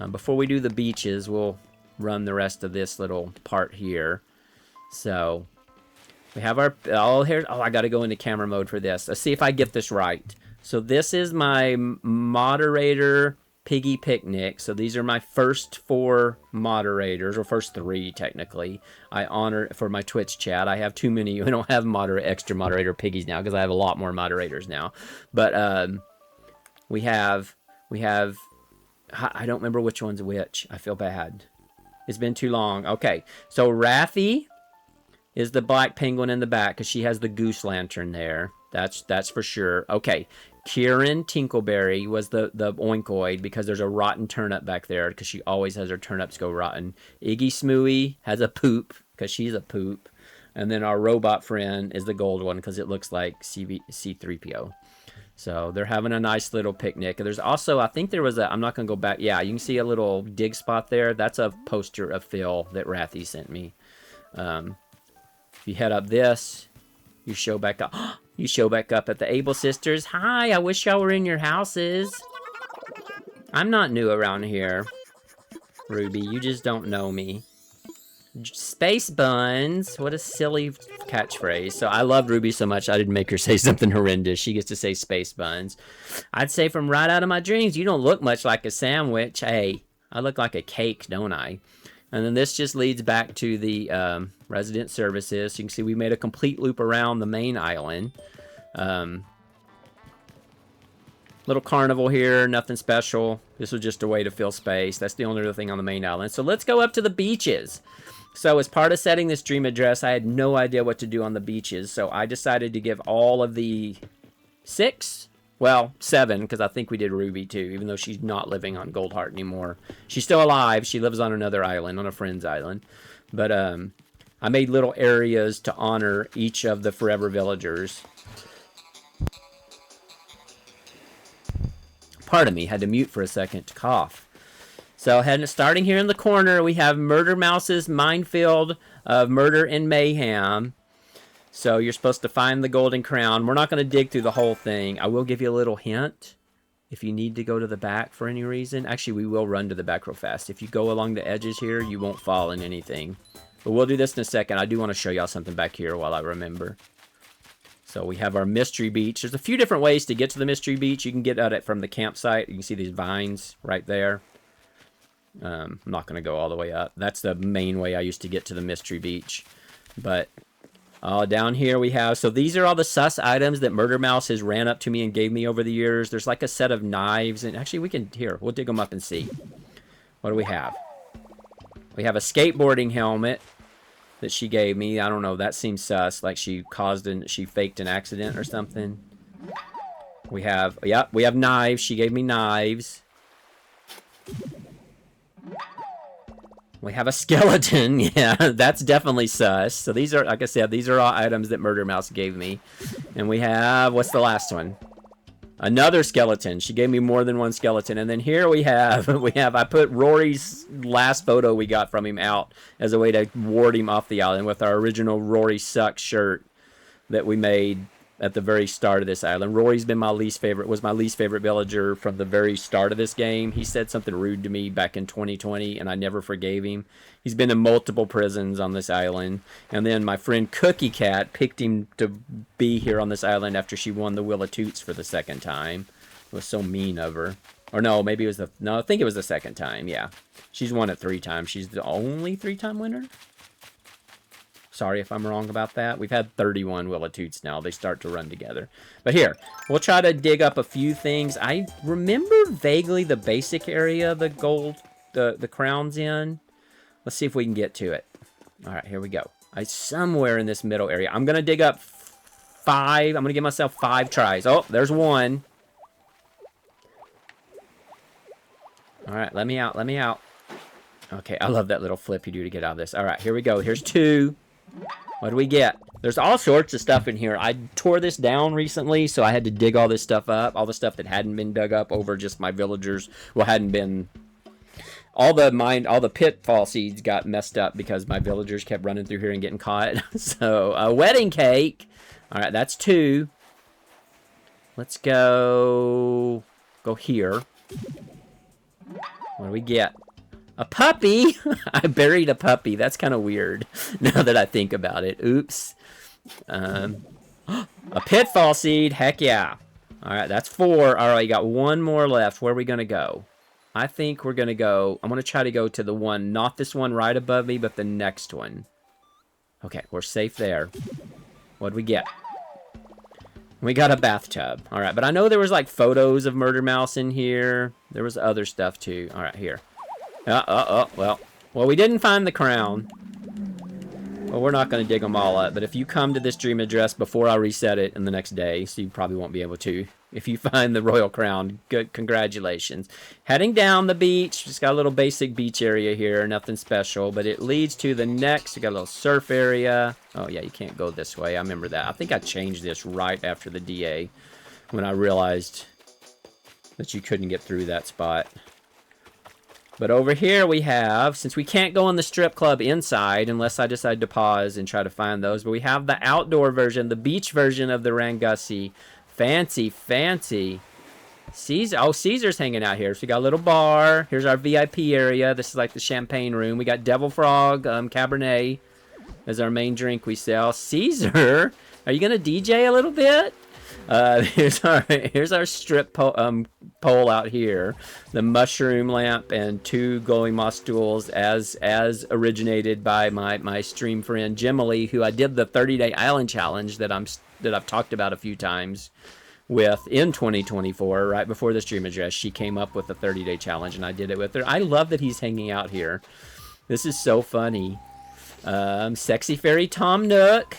Before we do the beaches, we'll run the rest of this little part here. So we have our, I got to go into camera mode for this. Let's see if I get this right. So this is my moderator Piggy Picnic. So these are my first 4 moderators, or first 3 technically. I honor for my Twitch chat. I have too many. I don't have extra moderator piggies now because I have a lot more moderators now. But we have. I don't remember which one's which. I feel bad. It's been too long. Okay, so Raffi is the black penguin in the back because she has the goose lantern there. That's for sure. Okay. Kieran Tinkleberry was the oinkoid because there's a rotten turnip back there because she always has her turnips go rotten. Iggy Smooey has a poop because she's a poop. And then our robot friend is the gold one because it looks like C3PO. So they're having a nice little picnic. There's also, I think there was a, I'm not going to go back. Yeah, you can see a little dig spot there. That's a poster of Phil that Rathy sent me. If you head up this, you show back up. You show back up at the Able Sisters. Hi, I wish y'all were in your houses. I'm not new around here, Ruby. You just don't know me. Space buns. What a silly catchphrase. So I love Ruby so much, I didn't make her say something horrendous. She gets to say space buns. I'd say from right out of my dreams, you don't look much like a sandwich. Hey, I look like a cake, don't I? And then this just leads back to the resident services. So you can see we made a complete loop around the main island. Little carnival here, nothing special. This was just a way to fill space. That's the only other thing on the main island. So let's go up to the beaches. So as part of setting this dream address, I had no idea what to do on the beaches. So I decided to give all of the 7, because I think we did Ruby too, even though she's not living on Goldheart anymore. She's still alive. She lives on another island, on a friend's island. But I made little areas to honor each of the forever villagers. Pardon me, had to mute for a second to cough. So starting here in the corner, we have Murder Mouse's minefield of murder and mayhem. So you're supposed to find the golden crown. We're not going to dig through the whole thing. I will give you a little hint. If you need to go to the back for any reason. Actually, we will run to the back real fast. If you go along the edges here, you won't fall in anything. But we'll do this in a second. I do want to show y'all something back here while I remember. So we have our mystery beach. There's a few different ways to get to the mystery beach. You can get at it from the campsite. You can see these vines right there. I'm not going to go all the way up. That's the main way I used to get to the mystery beach. But down here we have, so these are all the sus items that Murder Mouse has ran up to me and gave me over the years. There's like a set of knives. And actually we'll dig them up and see. What do we have? We have a skateboarding helmet that she gave me. I don't know. That seems sus. Like she faked an accident or something. We have knives. She gave me knives. We have a skeleton. Yeah, that's definitely sus. So these are, like I said, these are all items that Murder Mouse gave me. And we have, what's the last one? Another skeleton. She gave me more than one skeleton. And then here we have, I put Rory's last photo we got from him out as a way to ward him off the island with our original Rory Sucks shirt that we made at the very start of this island. Rory's been my least favorite villager from the very start of this game. He said something rude to me back in 2020, and I never forgave him. He's been in multiple prisons on this island. And then my friend Cookie Cat picked him to be here on this island after she won the Wheel of Toots for the second time. It was so mean of her. Or no, maybe it was I think it was the second time, yeah. She's won it 3 times. She's the only 3-time winner? Sorry if I'm wrong about that. We've had 31 Wheel of Toots now. They start to run together. But here, we'll try to dig up a few things. I remember vaguely the basic area the crown's in. Let's see if we can get to it. All right, here we go. Somewhere in this middle area. I'm going to dig up 5. I'm going to give myself 5 tries. Oh, there's 1. All right, let me out. Okay, I love that little flip you do to get out of this. All right, here we go. Here's 2. What do we get? There's all sorts of stuff in here. I tore this down recently, so I had to dig all this stuff up. All the stuff that hadn't been dug up over just my villagers. Well, hadn't been... All the pitfall seeds got messed up because my villagers kept running through here and getting caught. So, a wedding cake. All right, that's 2. Let's go here. What do we get? A puppy? I buried a puppy. That's kind of weird now that I think about it. Oops. A pitfall seed. Heck yeah. All right, that's 4. All right, you got 1 more left. Where are we going to go? I think we're going to go... I'm going to try to go to the one, not this one right above me, but the next one. Okay, we're safe there. What do we get? We got a bathtub. All right, but I know there was like photos of Murder Mouse in here. There was other stuff too. All right, here. Well, we didn't find the crown. Well, we're not going to dig them all up, but if you come to this dream address before I reset it in the next day, so you probably won't be able to, If you find the Royal Crown, good, congratulations. Heading down the beach, just got a little basic beach area here, nothing special, but it leads to the next. You got a little surf area. Oh yeah, you can't go this way. I remember that. I think I changed this right after the DA when I realized that you couldn't get through that spot. But over here we have, since we can't go in the strip club inside unless I decide to pause and try to find those, but we have the outdoor version, the beach version of the Rangussie. Fancy, fancy. Caesar's hanging out here. So we got a little bar. Here's our VIP area. This is like the champagne room. We got Devil Frog, Cabernet as our main drink we sell. Caesar, are you gonna DJ a little bit? Here's our strip pole out here. The mushroom lamp and 2 glowing moss stools as originated by my stream friend Jimily, who I did the 30-day island challenge that I've talked about a few times with in 2024, right before the stream address. She came up with the 30-day challenge and I did it with her. I love that he's hanging out here. This is so funny. Sexy Fairy Tom Nook.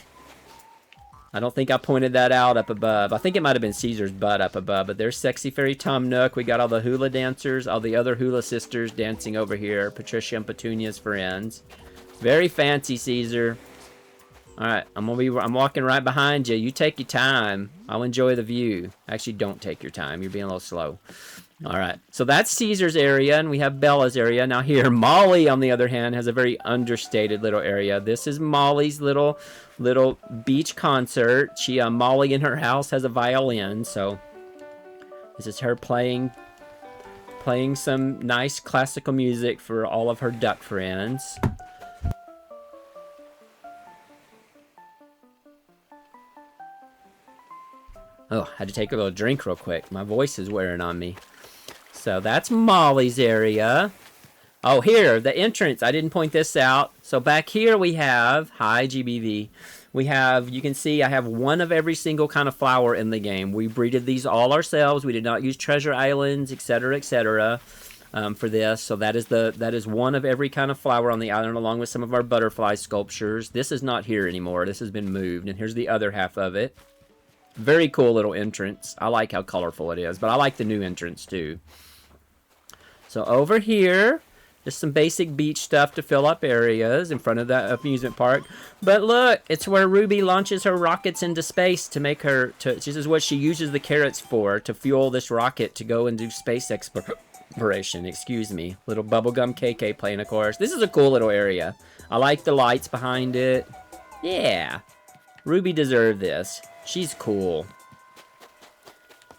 I don't think I pointed that out up above. I think it might have been Caesar's butt up above, but there's Sexy Fairy Tom Nook. We got all the hula dancers, all the other hula sisters dancing over here. Patricia and Petunia's friends. Very fancy, Caesar. All right, I'm walking right behind you. You take your time. I'll enjoy the view. Actually, don't take your time. You're being a little slow. All right, so that's Caesar's area, and we have Bella's area. Now here, Molly, on the other hand, has a very understated little area. This is Molly's little beach concert. Molly in her house has a violin, so this is her playing some nice classical music for all of her duck friends. Oh, had to take a little drink real quick. My voice is wearing on me. So that's Molly's area. Oh, here, the entrance. I didn't point this out. So back here we have, hi GBV. We have, you can see I have one of every single kind of flower in the game. We breeded these all ourselves. We did not use treasure islands, etc., for this. So that is one of every kind of flower on the island, along with some of our butterfly sculptures. This is not here anymore. This has been moved, and here's the other half of it. Very cool little entrance. I like how colorful it is, but I like the new entrance too. So over here, just some basic beach stuff to fill up areas in front of that amusement park. But look, it's where Ruby launches her rockets into space to make her, this is what she uses the carrots for, to fuel this rocket to go and do space exploration. Excuse me. Little bubblegum KK playing, of course. This is a cool little area. I like the lights behind it. Yeah. Ruby deserved this. She's cool.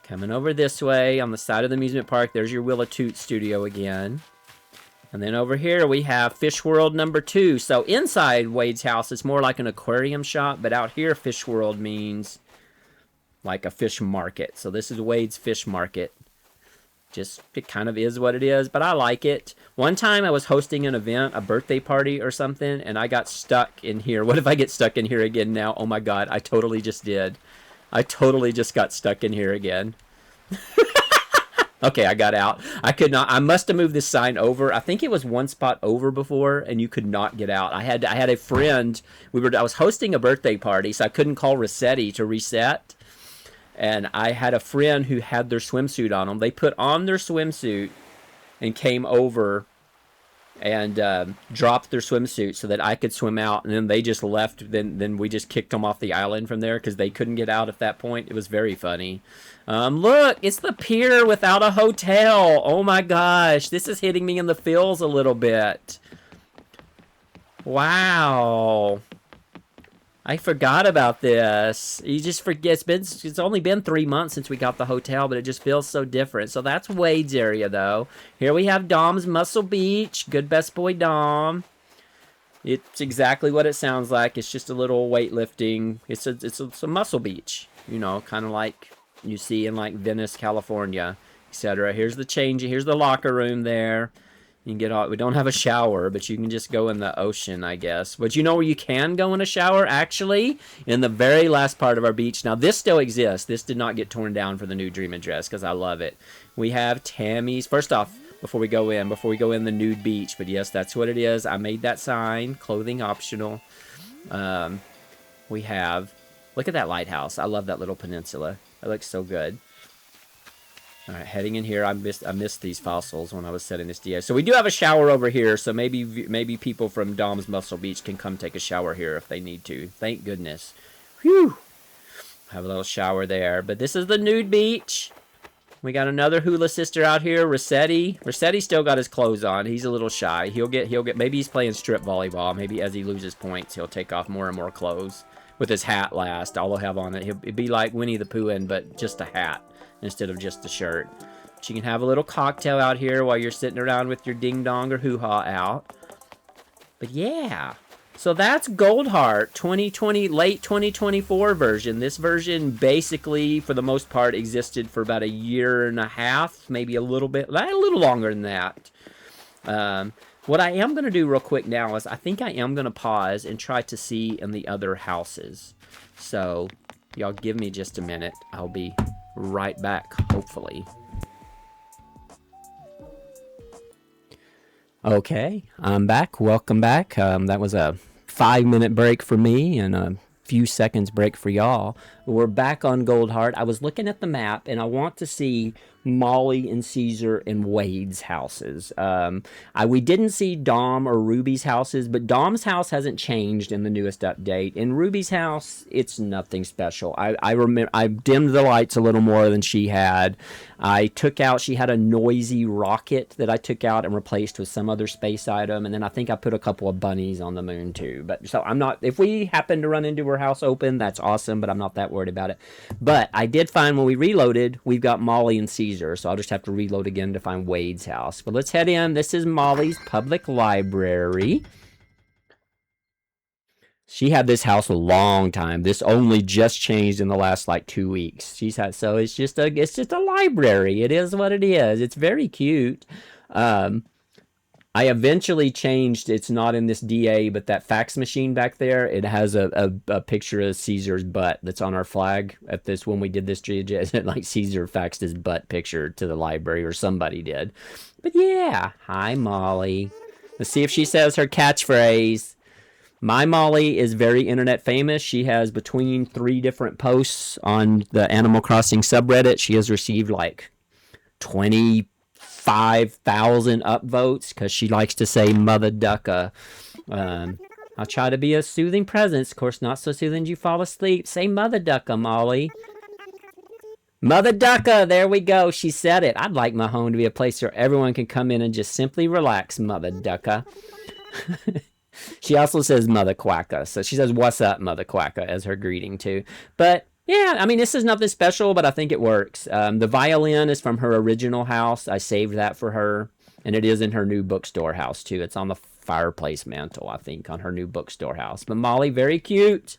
Coming over this way on the side of the amusement park, there's your Willa Toot studio again. And then over here we have Fish World number 2. So inside Wade's house, it's more like an aquarium shop, but out here Fish World means like a fish market. So this is Wade's fish market. Just, it kind of is what it is, but I like it. One time I was hosting an event, a birthday party or something, and I got stuck in here. What if I get stuck in here again now? Oh my god, I totally just did. I totally just got stuck in here again. Okay, I got out. I could not. I must have moved this sign over. I think it was one spot over before, and you could not get out. I had a friend. I was hosting a birthday party, so I couldn't call Rossetti to reset. And I had a friend who had their swimsuit on them. They put on their swimsuit and came over and dropped their swimsuit so that I could swim out. And then they just left. Then we just kicked them off the island from there because they couldn't get out at that point. It was very funny. Look, it's the pier without a hotel. Oh my gosh, this is hitting me in the feels a little bit. Wow. I forgot about this. You just forget. It's only been 3 months since we got the hotel, but it just feels so different. So that's Wade's area, though. Here we have Dom's Muscle Beach. Good best boy, Dom. It's exactly what it sounds like. It's just a little weightlifting. It's a muscle beach, you know, kind of like you see in like Venice, California, etc. Here's the change. Here's the locker room there. You can get all, we don't have a shower, but you can just go in the ocean, I guess. But you know where you can go in a shower? Actually, in the very last part of our beach. Now, this still exists. This did not get torn down for the new Dream Address because I love it. We have Tammy's. First off, before we go in the nude beach. But yes, that's what it is. I made that sign. Clothing optional. We have, look at that lighthouse. I love that little peninsula. It looks so good. All right, heading in here. I missed these fossils when I was setting this DA. So we do have a shower over here. So maybe people from Dom's Muscle Beach can come take a shower here if they need to. Thank goodness. Whew. Have a little shower there. But this is the nude beach. We got another hula sister out here, Rossetti. Rossetti still got his clothes on. He's a little shy. He'll get. Maybe he's playing strip volleyball. Maybe as he loses points, he'll take off more and more clothes. With his hat last, all he'll have on it. He'll be like Winnie the Pooh, but just a hat instead of just a shirt. But you can have a little cocktail out here while you're sitting around with your ding dong or hoo-ha out. But yeah. So that's Goldheart 2020, late 2024 version. This version basically, for the most part, existed for about a year and a half, maybe a little longer than that. What I am going to do real quick now is I think I am going to pause and try to see in the other houses. So y'all give me just a minute. I'll be right back, hopefully. Okay, I'm back. Welcome back. That was a 5-minute break for me and a few seconds break for y'all. We're back on Goldheart. I was looking at the map and I want to see Molly and Caesar and Wade's houses. We didn't see Dom or Ruby's houses, but Dom's house hasn't changed in the newest update. In Ruby's house, it's nothing special. I remember I dimmed the lights a little more than she had. She had a noisy rocket that I took out and replaced with some other space item, and then I think I put a couple of bunnies on the moon too. But so I'm not, if we happen to run into her house open, that's awesome, but I'm not that worried about it. But I did find when we reloaded, we've got Molly and Caesar, so I'll just have to reload again to find Wade's house. But let's head in. This is Molly's public library. She had this house a long time. This only just changed in the last like 2 weeks. So it's just a library. It is what it is. It's very cute. I eventually changed. It's not in this DA, but that fax machine back there, it has a picture of Caesar's butt that's on our flag at this when we did this GJ. Like Caesar faxed his butt picture to the library, or somebody did. But yeah, hi Molly. Let's see if she says her catchphrase. My Molly is very internet famous. She has between 3 different posts on the Animal Crossing subreddit. She has received like 25,000 upvotes because she likes to say Mother Ducka. I'll try to be a soothing presence. Of course, not so soothing you fall asleep. Say Mother Ducka, Molly. Mother Ducka, there we go. She said it. I'd like my home to be a place where everyone can come in and just simply relax, Mother Ducka. She also says Mother Quacka. So she says, what's up, Mother Quacka, as her greeting too. But yeah, I mean, this is nothing special, but I think it works. The violin is from her original house. I saved that for her. And it is in her new bookstore house too. It's on the fireplace mantle, I think, on her new bookstore house. But Molly, very cute.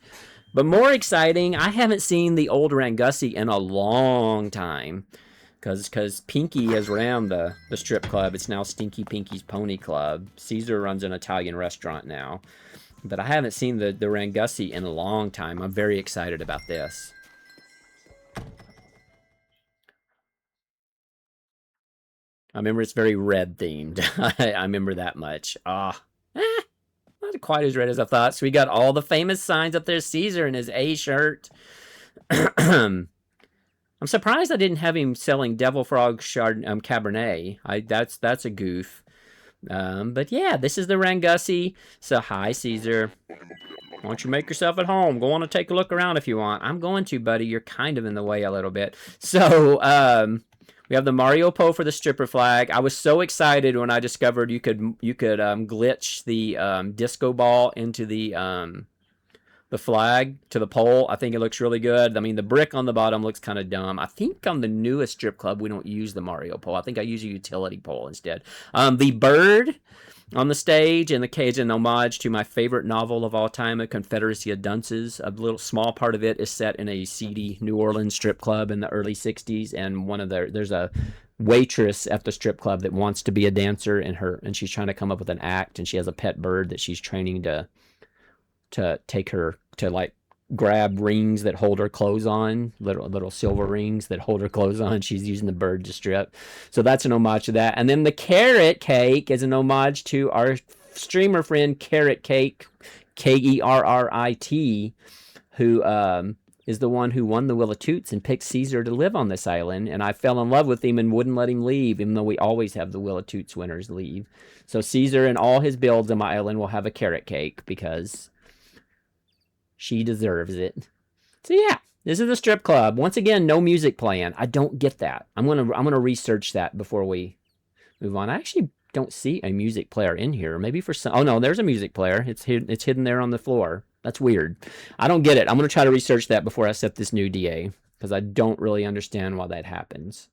But more exciting, I haven't seen the old Rangussie in a long time. Because Pinky has ran the strip club. It's now Stinky Pinky's Pony Club. Caesar runs an Italian restaurant now. But I haven't seen the Rangussie in a long time. I'm very excited about this. I remember it's very red themed. I remember that much. Not quite as red as I thought. So we got all the famous signs up there. Caesar in his A shirt. I'm surprised I didn't have him selling Devil Frog Cabernet. That's a goof. But yeah, this is the Rangussie. So hi, Caesar. Why don't you make yourself at home? Go on and take a look around if you want. I'm going to, buddy. You're kind of in the way a little bit. So we have the Mario Po for the stripper flag. I was so excited when I discovered you could glitch the disco ball into the flag to the pole. I think it looks really good. I mean, the brick on the bottom looks kind of dumb. I think on the newest strip club, we don't use the Mario pole. I think I use a utility pole instead. The bird on the stage and the cage, an homage to my favorite novel of all time, A Confederacy of Dunces. A little small part of it is set in a seedy New Orleans strip club in the early 60s. And there's a waitress at the strip club that wants to be a dancer, and she's trying to come up with an act, and she has a pet bird that she's training to take her to like grab rings that hold her clothes on, little silver rings that hold her clothes on. She's using the bird to strip. So that's an homage to that. And then the carrot cake is an homage to our streamer friend Carrot Cake, Kerrit, who is the one who won the Will of Toots and picked Caesar to live on this island, and I fell in love with him and wouldn't let him leave, even though we always have the Will of Toots winners leave. So Caesar and all his builds on my island will have a carrot cake because she deserves it. So yeah, this is the strip club. Once again, no music playing. I don't get that. I'm gonna research that before we move on. I actually don't see a music player in here. Maybe for some. Oh no, there's a music player. It's hidden there on the floor. That's weird. I don't get it. I'm gonna try to research that before I set this new DA because I don't really understand why that happens.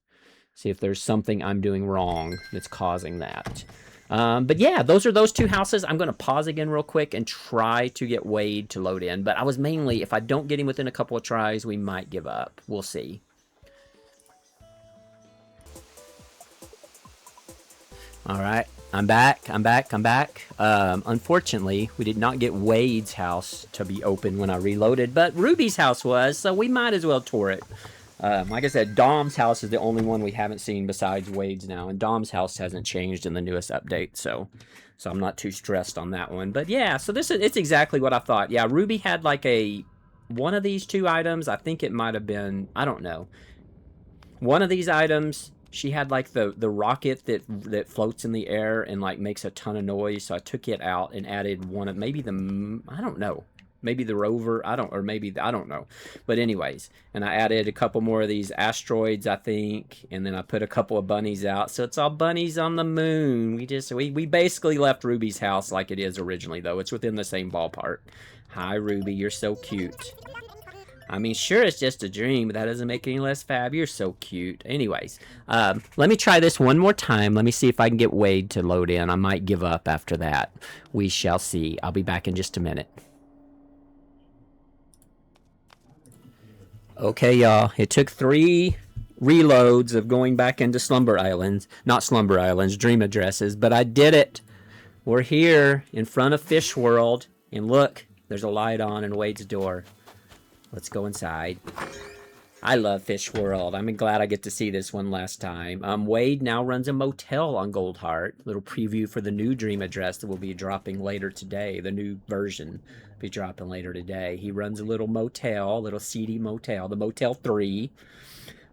See if there's something I'm doing wrong that's causing that. But yeah, those are those two houses. I'm going to pause again real quick and try to get Wade to load in. But I was mainly, if I don't get him within a couple of tries, we might give up. We'll see. All right, I'm back. Unfortunately, we did not get Wade's house to be open when I reloaded, but Ruby's house was, so we might as well tour it. Like I said, Dom's house is the only one we haven't seen besides Wade's now, and Dom's house hasn't changed in the newest update, so I'm not too stressed on that one. But yeah, so it's exactly what I thought. Yeah, Ruby had like one of these two items. I think it might have been, I don't know. One of these items, she had like the rocket that floats in the air and like makes a ton of noise. So I took it out and added one of maybe I don't know. Maybe the rover, I don't know. But anyways, and I added a couple more of these asteroids, I think, and then I put a couple of bunnies out. So it's all bunnies on the moon. We basically left Ruby's house like it is originally, though. It's within the same ballpark. Hi, Ruby, you're so cute. I mean, sure, it's just a dream, but that doesn't make it any less fab. You're so cute. Anyways, let me try this one more time. Let me see if I can get Wade to load in. I might give up after that. We shall see. I'll be back in just a minute. Okay, y'all, it took 3 reloads of going back into Slumber Islands. Not Slumber Islands, Dream Addresses, but I did it. We're here in front of Fish World, and look, there's a light on in Wade's door. Let's go inside. I love Fish World. I'm glad I get to see this one last time. Wade now runs a motel on Goldheart. Little preview for the new Dream Address that will be dropping later today. The new version will be dropping later today. He runs a little motel, little seedy motel, the Motel 3.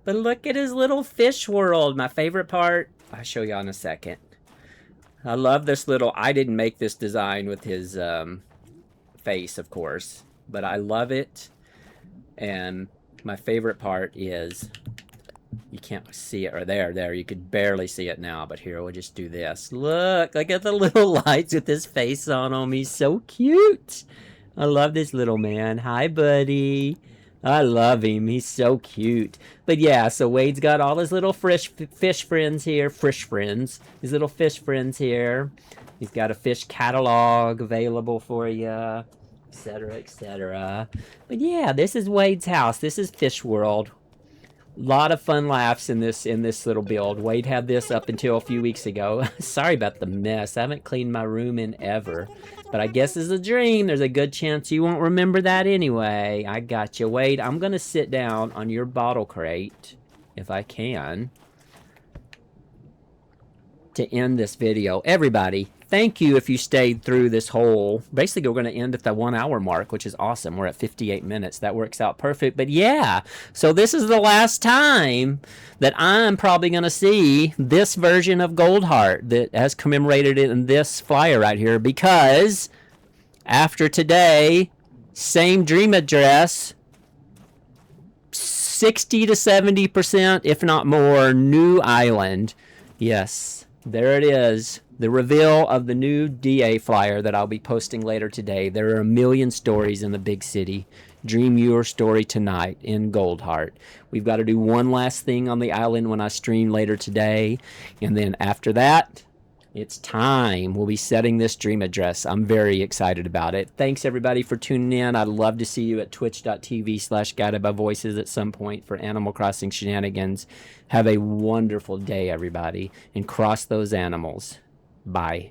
But look at his little Fish World. My favorite part, I'll show you in a second. I love this little, I didn't make this design with his face, of course. But I love it. And my favorite part is, you can't see it, or there, you could barely see it now, but here, we'll just do this. Look at the little lights with his face on them. He's so cute. I love this little man. Hi, buddy. I love him. He's so cute. But yeah, so Wade's got all his little fish friends here. His little fish friends here. He's got a fish catalog available for you. Etc., etc. But yeah, this is Wade's house. This is Fish World. A lot of fun laughs in this little build. Wade had this up until a few weeks ago. Sorry about the mess. I haven't cleaned my room in ever. But I guess it's a dream. There's a good chance you won't remember that anyway. I got you. Wade, I'm going to sit down on your bottle crate, if I can, to end this video. Everybody, thank you if you stayed through this whole, basically we're going to end at the 1 hour mark, which is awesome. We're at 58 minutes. That works out perfect. But yeah, so this is the last time that I'm probably going to see this version of Goldheart that has commemorated it in this flyer right here, because after today, same Dream Address, 60 to 70%, if not more, new island. Yes. There it is, the reveal of the new DA flyer that I'll be posting later today. There are a million stories in the big city. Dream your story tonight in Goldheart. We've got to do one last thing on the island when I stream later today. And then after that, it's time. We'll be setting this Dream Address. I'm very excited about it. Thanks, everybody, for tuning in. I'd love to see you at twitch.tv/guidedbyvoices at some point for Animal Crossing shenanigans. Have a wonderful day, everybody, and cross those animals. Bye.